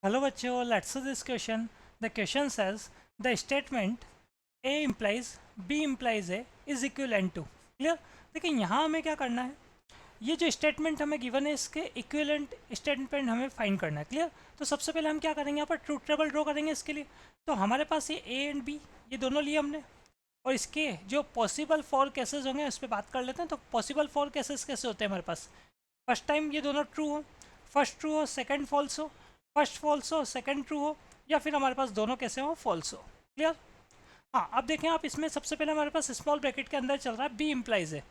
Hello बच्चों, let's see this question. The question says the statement A implies B implies A is equivalent to. Clear? देखिए यहाँ हमें क्या करना है, ये जो स्टेटमेंट हमें गिवन है इसके इक्विवेलेंट स्टेटमेंट हमें फाइंड करना है. क्लियर? तो सबसे पहले हम क्या करेंगे, यहाँ पर ट्रूथ टेबल ड्रॉ करेंगे इसके लिए. तो हमारे पास ये A एंड B ये दोनों लिए हमने, और इसके जो पॉसिबल फॉर केसेस होंगे उस पर बात कर लेते हैं. तो पॉसिबल फॉर केसेस कैसे होते हैं हमारे पास, फर्स्ट टाइम ये दोनों ट्रू हो, फर्स्ट ट्रू हो सेकंड फॉल्स हो, फर्स्ट फॉल्स हो सेकंड ट्रू हो, या फिर हमारे पास दोनों कैसे हो फॉल्स हो. क्लियर? हाँ, अब देखें आप, इसमें सबसे पहले हमारे पास स्मॉल ब्रैकेट के अंदर चल रहा है बी इम्प्लाइज है.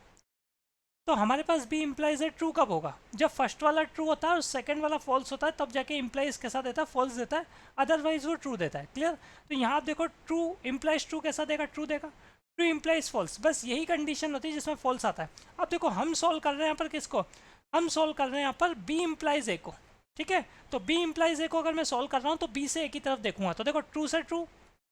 तो हमारे पास बी इम्प्लाइज है ट्रू कब होगा, जब फर्स्ट वाला ट्रू होता है और सेकंड वाला फॉल्स होता है, तब जाके इम्प्लाइज कैसा देता है, फॉल्स देता है, अदरवाइज वो ट्रू देता है. क्लियर? तो यहाँ आप देखो ट्रू इम्प्लाइज ट्रू कैसा देगा, ट्रू देगा. ट्रू इम्प्लाइज फॉल्स, बस यही कंडीशन होती है जिसमें फॉल्स आता है. अब देखो हम सॉल्व कर रहे हैं यहाँ पर किसको, हम सॉल्व कर रहे हैं यहाँ पर बी इम्प्लाइज ए को. ठीक है, तो बी इम्प्लाइज ए को अगर मैं सॉल्व कर रहा हूँ तो बी से ए की तरफ देखूंगा, तो देखो ट्रू से ट्रू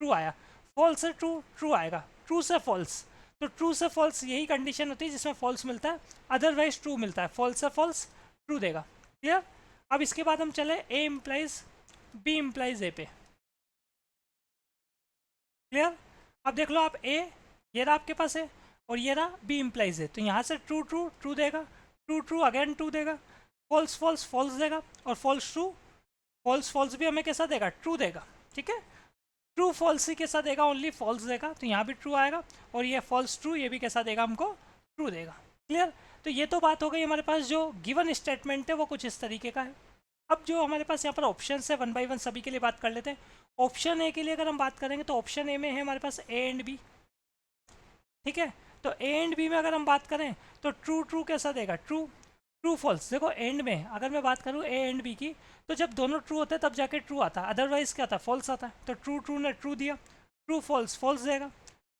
ट्रू आया, फॉल्स से ट्रू ट्रू आएगा, ट्रू से फॉल्स. तो ट्रू से फॉल्स यही कंडीशन होती है जिसमें फॉल्स मिलता है, अदरवाइज ट्रू मिलता है. फॉल्स से फॉल्स ट्रू देगा. क्लियर? अब इसके बाद हम चले ए इम्प्लाइज बी इम्प्लाइज ए पे. क्लियर? अब देख लो आप, ए ये रहा आपके पास है और ये रहा बी इम्प्लाइज है, तो यहाँ से ट्रू ट्रू ट्रू देगा, ट्रू ट्रू अगेन ट्रू देगा, फॉल्स फॉल्स फॉल्स देगा, और फॉल्स ट्रू फॉल्स फॉल्स भी हमें कैसा देगा, ट्रू देगा. ठीक है, ट्रू फॉल्स ही कैसा देगा, ओनली फॉल्स देगा, तो यहाँ भी ट्रू आएगा, और ये फॉल्स ट्रू ये भी कैसा देगा हमको, ट्रू देगा. क्लियर? तो ये तो बात हो गई, हमारे पास जो गिवन स्टेटमेंट है वो कुछ इस तरीके का है. अब जो हमारे पास यहाँ पर ऑप्शन है, वन बाई वन सभी के लिए बात कर लेते हैं. ऑप्शन ए के लिए अगर हम बात करेंगे तो ऑप्शन ए में है हमारे पास ए एंड बी. ठीक है, तो ए एंड बी में अगर हम बात करें तो ट्रू ट्रू कैसा देगा, ट्रू ट्रू फॉल्स. देखो एंड में अगर मैं बात करूँ ए एंड बी की, तो जब दोनों ट्रू होते हैं तब जाके ट्रू आता है, अदरवाइज क्या आता है, फॉल्स आता है. तो ट्रू ट्रू ने ट्रू दिया, ट्रू फॉल्स फॉल्स देगा,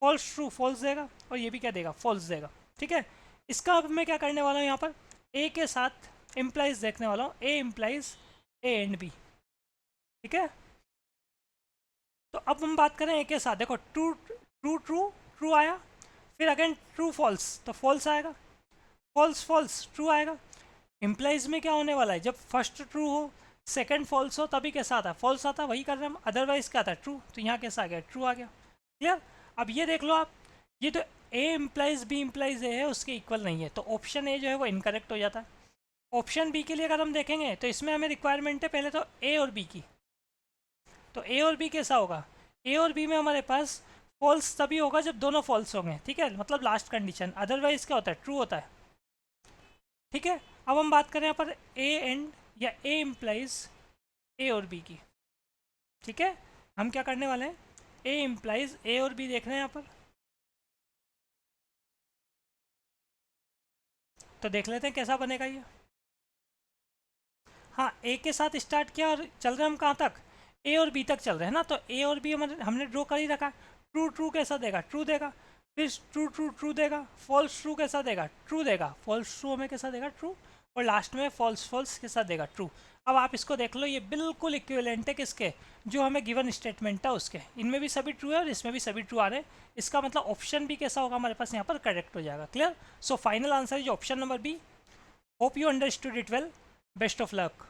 फॉल्स ट्रू फॉल्स देगा, और ये भी क्या देगा, फॉल्स देगा. ठीक है, इसका अब मैं क्या करने वाला हूँ, यहाँ पर ए के साथ इम्प्लाइज देखने वाला हूँ, ए इम्प्लाइज ए एंड बी. ठीक है, तो अब हम बात करें ए के साथ, देखो ट्रू ट्रू ट्रू ट्रू आया, फिर अगेन ट्रू फॉल्स तो फॉल्स आएगा, फॉल्स फॉल्स ट्रू आएगा. इम्प्लाइज में क्या होने वाला है, जब फर्स्ट ट्रू हो सेकंड फॉल्स हो तभी कैसा आता है, फॉल्स आता है, वही कर रहे हैं हम, अदरवाइज क्या आता है, ट्रू. तो यहाँ कैसा आ गया, ट्रू आ गया. क्लियर? अब ये देख लो आप, ये तो ए इम्प्लाइज बी इम्प्लाइज ए है उसके इक्वल नहीं है, तो ऑप्शन ए जो है वो इनकरेक्ट हो जाता है. ऑप्शन बी के लिए अगर हम देखेंगे तो इसमें हमें रिक्वायरमेंट है पहले तो ए और बी की. तो ए और बी कैसा होगा, ए और बी में हमारे पास फॉल्स तभी होगा जब दोनों फॉल्स होंगे. ठीक है, मतलब लास्ट कंडीशन, अदरवाइज क्या होता है, ट्रू होता है. ठीक है, अब हम बात करें यहाँ पर ए एंड या ए इम्प्लाइज ए और बी की. ठीक है, हम क्या करने वाले हैं, ए इम्प्लाइज ए और बी देख रहे हैं यहाँ पर. तो देख लेते हैं कैसा बनेगा ये. हाँ, ए के साथ स्टार्ट किया और चल रहे हैं हम कहाँ तक, ए और बी तक चल रहे हैं ना. तो ए और बी हमने ड्रॉ कर ही रखा. ट्रू ट्रू कैसा देगा, ट्रू देगा, फिर ट्रू ट्रू ट्रू देगा, फॉल्स ट्रू कैसा देगा, ट्रू देगा, फॉल्स ट्रू हमें कैसा देगा, ट्रू, और लास्ट में फॉल्स फॉल्स के साथ देगा, ट्रू. अब आप इसको देख लो, ये बिल्कुल इक्विवेलेंट है किसके, जो हमें गिवन स्टेटमेंट था उसके. इनमें भी सभी ट्रू है और इसमें भी सभी ट्रू आ रहे हैं. इसका मतलब ऑप्शन भी कैसा होगा हमारे पास यहाँ पर, करेक्ट हो जाएगा. Clear? So final answer is option number B. Hope you understood it well. Best of luck.